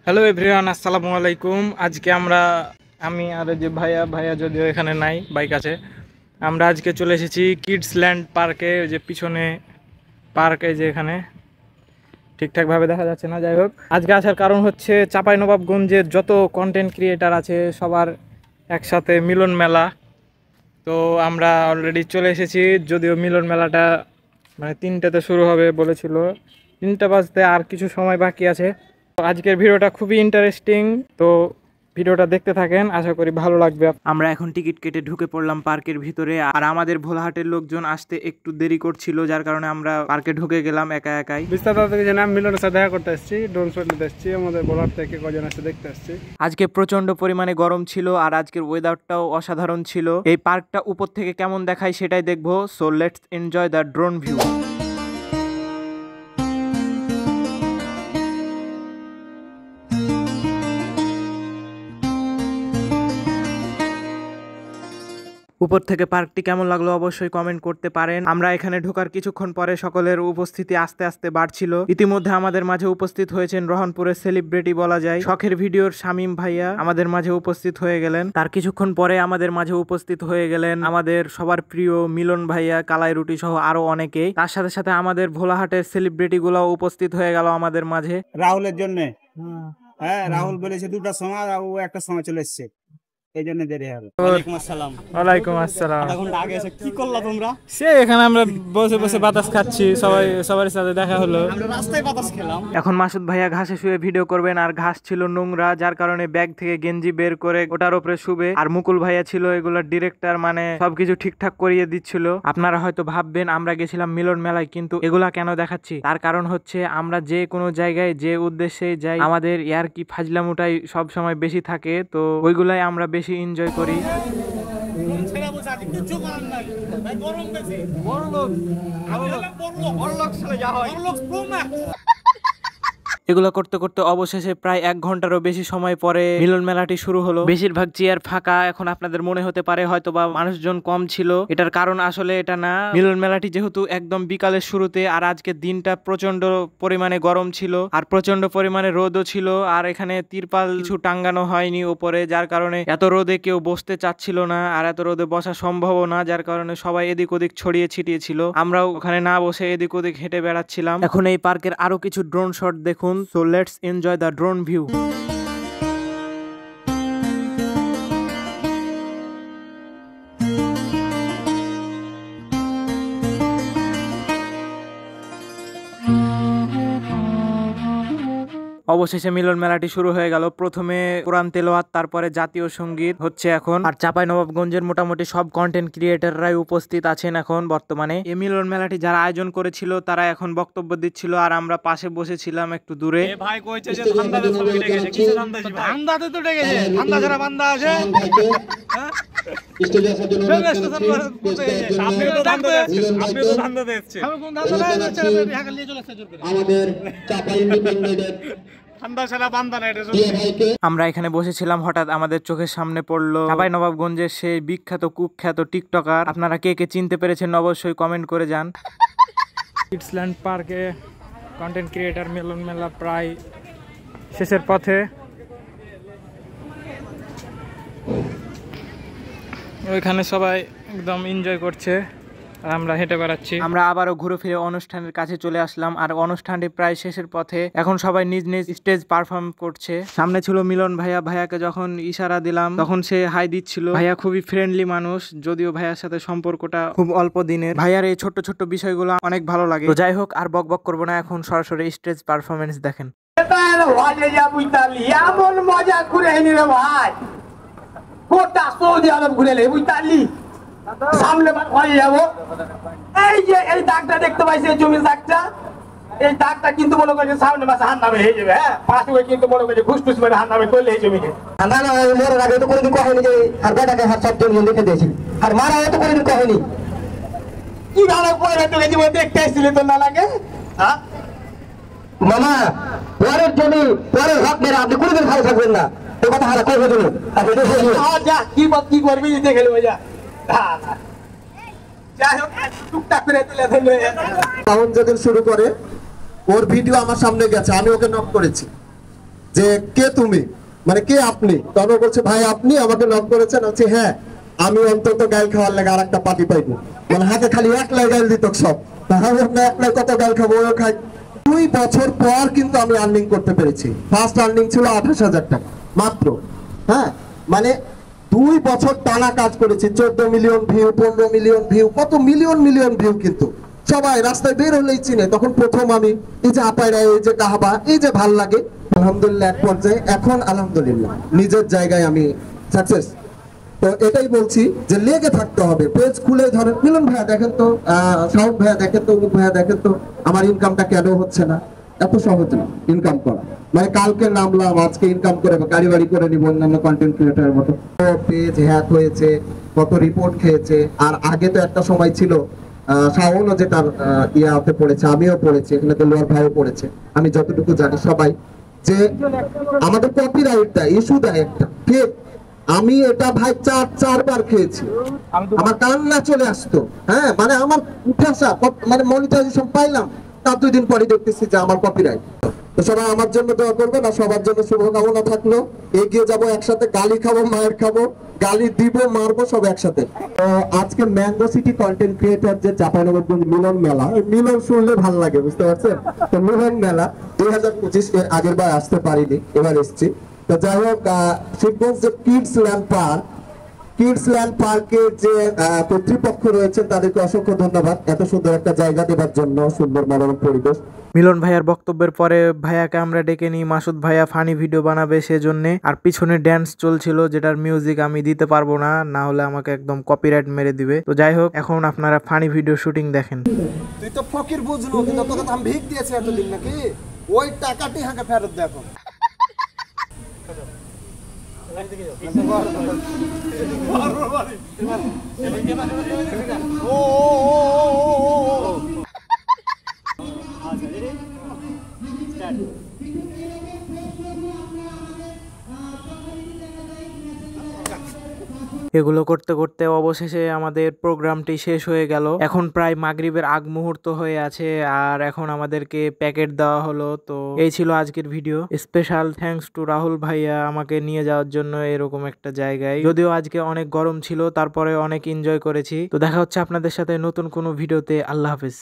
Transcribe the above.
Hello everyone, আসসালামু আলাইকুম। আজকে আমি আর যে ভাইয়া যদিও এখানে নাই, বাইক আছে। আমরা আজকে চলে এসেছি কিডসল্যান্ড পার্কে, যে পিছনে পার্কে, যে এখানে ঠিকঠাকভাবে দেখা যাচ্ছে না। যাই হোক, আজকে আসার কারণ হচ্ছে চাঁপাইনবাবগঞ্জের যত কন্টেন্ট ক্রিয়েটার আছে সবার একসাথে মিলন মেলা। তো আমরা অলরেডি চলে এসেছি, যদিও মিলন মেলাটা মানে 3টাতে শুরু হবে বলেছিল, 3টা বাজতে আর কিছু সময় বাকি আছে। আজকের ভিডিওটা খুবই ইন্টারেস্টিং, তো ভিডিওটা দেখতে থাকেন, আশা করি ভালো লাগবে। আমরা এখন টিকিট কেটে ঢুকে পড়লাম পার্কের ভিতরে, আর আমাদের ভোলাহাটের লোকজন আসতে একটু দেরি করছিল, যার কারণে আমরা পার্কে ঢুকে গেলাম একা। বিস্তার থেকে জানাম মিলনের সাথে দেখা করতে আসছি, ড্রোন শট নিতে আসছি, আমাদের ভোলাহাট থেকে কজন আসছে দেখতে আসছি। আজকে প্রচন্ড পরিমাণে গরম ছিল, আর আজকের ওয়েদারটাও অসাধারণ ছিল। এই পার্কটা উপর থেকে কেমন দেখায় সেটাই দেখবো, so let's enjoy the drone view. উপর থেকে পার্কটি কেমন লাগলো অবশ্যই কমেন্ট করতে পারেন। আমরা এখানে ঢোকার কিছুক্ষণ পরে সকলের উপস্থিতি আস্তে আস্তে বাড়ছিল। ইতিমধ্যে আমাদের মাঝে উপস্থিত হয়েছেন রহনপুরের সেলিব্রিটি বলা যায়, শখের ভিডিওর শামীম ভাইয়া আমাদের মাঝে উপস্থিত হয়ে গেলেন। তার কিছুক্ষণ পরে আমাদের মাঝে উপস্থিত হয়ে গেলেন আমাদের সবার প্রিয় মিলন ভাইয়া, কালাই রুটি সহ আরো অনেকেই। তার সাথে সাথে আমাদের ভোলাহাটের সেলিব্রিটি গুলাও উপস্থিত হয়ে গেল আমাদের মাঝে। রাহুলের জন্য, হ্যাঁ রাহুল বলেছে 2টার সময়, আর ও 1টার সময় চলে এসছে, এই জন্য দেরি হবে। ওয়ালাইকুম আসসালাম। আধা ঘন্টা আগে এসে কি করলা তোমরা? সে এখানে আমরা বসে বসে বাতাস খাচ্ছি, সবার সাথে দেখা হলো, আমরা রাস্তায় বাতাস খেলাম। এখন মাসুদ ভাইয়া ঘাসে শুয়ে ভিডিও করবেন, আর ঘাস ছিল নোংরা, যার কারণে ব্যাগ থেকে গেঞ্জি বের করে ওটার উপরে শুবে। আর মুকুল ভাইয়া ছিল এগুলোর ডিরেক্টর, মানে সবকিছু ঠিকঠাক করিয়ে দিচ্ছিল। আপনারা হয়তো ভাববেন আমরা গেছিলাম মিলন মেলায়, কিন্তু এগুলা কেন দেখাচ্ছি তার কারণ হচ্ছে আমরা যে কোনো জায়গায় যে উদ্দেশ্যে যাই, আমাদের ইয়ার্কি ফাজলামোটাই সব সময় বেশি থাকে, তো ওইগুলাই আমরা বেশি এনজয় করি। এগুলো করতে করতে অবশেষে প্রায় 1 ঘন্টারও বেশি সময় পরে মিলন মেলাটি শুরু হলো। বেশিরভাগ চেয়ার ফাঁকা। এখন আপনাদের মনে হতে পারে হয়তো বা মানুষজন কম ছিল, এটার কারণ আসলে এটা না। মিলন মেলাটি যেহেতু একদম বিকালের শুরুতে, আর আজকের দিনটা প্রচন্ড পরিমাণে গরম ছিল, আর প্রচন্ড পরিমাণে রোদও ছিল, আর এখানে তিরপাল কিছু টাঙ্গানো হয়নি ওপরে, যার কারণে এত রোদে কেউ বসতে চাচ্ছিল না, আর এত রোদে বসা সম্ভব না, যার কারণে সবাই এদিক ওদিক ছড়িয়ে ছিটিয়ে ছিল। আমরাও ওখানে না বসে এদিক ওদিক হেঁটে বেড়াচ্ছিলাম। এখন এই পার্কের আরো কিছু ড্রোন শট দেখুন, so let's enjoy the drone view. অবশেষে মিলন মেলাটি শুরু হয়ে গেল। প্রথমে কোরআন তেলাওয়াত, তারপরে জাতীয় সঙ্গীত হচ্ছে এখন। আর চাঁপাইনবাবগঞ্জের মোটামুটি সব কন্টেন্ট ক্রিয়েটররাই উপস্থিত আছেন এখন বর্তমানে। এই মিলন মেলাটি যারা আয়োজন করেছিল তারা এখন বক্তব্য দিচ্ছিল, আর আমরা পাশে বসেছিলাম একটু দূরে। ভাই কইছে যে ঠান্ডাতে সব কেটে গেছে, কিছু ঠান্ডা জি ভাই, ঠান্ডাতে তো ডেকে গেছে, ঠান্ডা ছাড়া বান্দা আছে। হ্যাঁ স্টেজে আসার জন্য আপনি তো ঠান্ডা দিচ্ছেন, আমি কোন ঠান্ডা দিচ্ছি, ঢাকা নিয়ে চলে আসছে জোর করে। আমাদের চাঁপাই ইন্ডিপেন্ডেন্ট আমরা এখানে বসেছিলাম, হঠাৎ আমাদের চোখের সামনে পড়লো চাঁপাইনবাবগঞ্জের সেই বিখ্যাত কুখ্যাত টিকটকার। আপনারা কে কে চিনতে পেরেছেন অবশ্যই কমেন্ট করে যান। কিডসল্যান্ড পার্কে কন্টেন্ট ক্রিয়েটার মিলন মেলা প্রায় শেষের পথে। ওইখানে সবাই একদম এনজয় করছে, আর আমরা হেঁটে বেড়াচ্ছি। আমরা আবারও ঘুরে ফিরে অনুষ্ঠানের কাছে চলে আসলাম, আর অনুষ্ঠানটি প্রায় শেষের পথে। এখন সবাই নিজ নিজ স্টেজ পারফর্ম করছে। সামনে ছিল মিলন ভাইয়া, ভাইয়াকে যখন ইশারা দিলাম তখন সে হাই দিচ্ছিল। ভাইয়া খুবই ফ্রেন্ডলি মানুষ, যদিও ভাইয়ার সাথে সম্পর্কটা খুব অল্প দিনের। ভাইয়ার এই ছোট্ট ছোট্ট বিষয়গুলো অনেক ভালো লাগে। তো যাই হোক, আর বক বক করবো না, এখন সরাসরি স্টেজ পারফরমেন্স দেখেন। মজা ঘুরে ভাই, গোটা সৌদি আরব ঘুরে বুঝতালি, সামনে হয়ে যাবো। এই যে এই দাগটা দেখতে পাইছি, জমির দাগটা, এই দাগটা কিন্তু মনে করছে সামনে মাসে হাত নামে হয়ে যাবে। হ্যাঁ, পাঁচ কিন্তু মনে করছে ঘুষটুস মেরে হাত নামে করলে এই জমিকে মরে আগে তো কোনোদিন কহেনি যে আর বেটাকে হাত সব জমি লিখে দিয়েছি, আর মারা তো কোনোদিন কহেনি। কি ভালো পরে তোকে জীবন দেখতে আসছিলে তো না লাগে? হ্যাঁ মামা, পরের জমি পরের হক মেরে আপনি কোনোদিন ভালো থাকবেন না। এই কথা হারা কইবে তুমি যা কি করবি দেখে নেবো যা যাই হোক টুকটাক করে তুলে ধরলে সাউন্ড যেদিন শুরু করে ওর ভিডিও আমার সামনে গেছে, আমি ওকে নক করেছি যে কে তুমি, মানে কে আপনি, তখন ও বলছে ভাই আপনি আমাকে নক করেছেন। বলছি হ্যাঁ, আমি অন্তত গাল খাওয়ার লাগে আর একটা পার্টি পাইবো, মানে হাতে খালি একলাই গাল দিত সব, তাহলে একলাই কত গাল খাবো ও খাই। 2 বছর পর কিন্তু আমি আর্নিং করতে পেরেছি। ফার্স্ট আর্নিং ছিল 28,000 টাকা মাত্র। হ্যাঁ মানে 2 বছর টানা কাজ করেছি, 14 মিলিয়ন ভিউ, 15 মিলিয়ন ভিউ, কত মিলিয়ন মিলিয়ন ভিউ, কিন্তু সবাই রাস্তায় বের হলেই চিনে। তখন প্রথম আমি এই যে আপায়রা, এই যে কাহাবা, এই যে ভাল লাগে, আলহামদুলিল্লাহ এক পর্যায়ে এখন আলহামদুলিল্লাহ নিজের জায়গায় আমি সাকসেস। তো এটাই বলছি যে লেগে থাকতে হবে, পেজ খুলে ধরেন মিলন ভাইয়া দেখেন তো, সাউন্ড ভাইয়া দেখেন তো, অমুক ভাইয়া দেখেন তো, আমার ইনকামটা কেন হচ্ছে না। এত সহজ না ইনকাম করা, মানে কালকে নামলাম আজকে ইনকাম করে গাড়ি বাড়ি করে নিব অন্যান্য কন্টেন্ট ক্রিয়েটরের মতো। পেজ হ্যাক হয়েছে, কত রিপোর্ট খেয়েছে। আর আগে তো একটা সময় ছিল শাওনও যে তার ইয়াতে পড়েছে, আমিও পড়েছি, এখানে তো লোয়ার ভাইও পড়েছে, আমি যতটুকু জানি সবাই, যে আমাদের কপিরাইটটা ইস্যু দেয় একটা ঠিক। আমি এটা ভাই 4বার খেয়েছি, আমার কান্না চলে আসতো। হ্যাঁ মানে আমার উঠে আসা, মানে মনিটাইজেশন পাইলাম, তার 2 দিন পরে দেখতেছি যে আমার কপিরাইট। তো সবাই আমার জন্য দোয়া করবেন, আর সবার জন্য শুভকামনা থাকলো। এগিয়ে যাবো একসাথে, গালি খাবো, মায়ের খাবো, গালি দিব, মারবো, সব একসাথে। তো আজকে ম্যাঙ্গো সিটি কন্টেন্ট ক্রিয়েটর যে চাঁপাইনবাবগঞ্জ মিলন মেলা, মিলন শুনলে ভালো লাগে, বুঝতে পারছেন? তো মিলন মেলা 2025 এর আগের বার আসতে পারিনি, এবার এসেছি। তো যাই হোক, শিবগঞ্জ যে কিডস ল্যান্ড পার্কের যে কর্তৃপক্ষ রয়েছেন তাদেরকে অসংখ্য ধন্যবাদ এত সুন্দর একটা জায়গা দেওয়ার জন্য, সুন্দর মনোরম পরিবেশ। মিলন ভাইয়ার বক্তব্যের পরে ভাইয়াকে আমরা ডেকে নিই, মাসুদ ভাইয়া ফানি ভিডিও বানাবে সেজন্য। আর পিছনে ড্যান্স চলছিল, যেটার মিউজিক আমি দিতে পারবো না, না হলে আমাকে একদম কপিরাইট মেরে দিবে। তো যাই হোক, এখন আপনারা ফানি ভিডিও শুটিং দেখেন। তুই তো ফকির বুঝলো, কিন্তু তোকে তো আমি ভিক দিয়েছি এতদিন, নাকি ওই টাকাটি হাঁকে ফেরত দেখো। এগুলো করতে করতে অবশেষে আমাদের প্রোগ্রামটি শেষ হয়ে গেল। এখন প্রায় মাগরিবের আগ মুহূর্ত হয়ে আছে, আর এখন আমাদেরকে প্যাকেট দেওয়া হলো। তো এই ছিল আজকের video. Special thanks to Rahul ভাইয়া আমাকে নিয়ে যাওয়ার জন্য এরকম একটা জায়গায়। যদিও আজকে অনেক গরম ছিল, তারপরে অনেক এনজয় করেছি। তো দেখা হচ্ছে আপনাদের সাথে নতুন কোনো ভিডিওতে। আল্লাহ হাফেজ।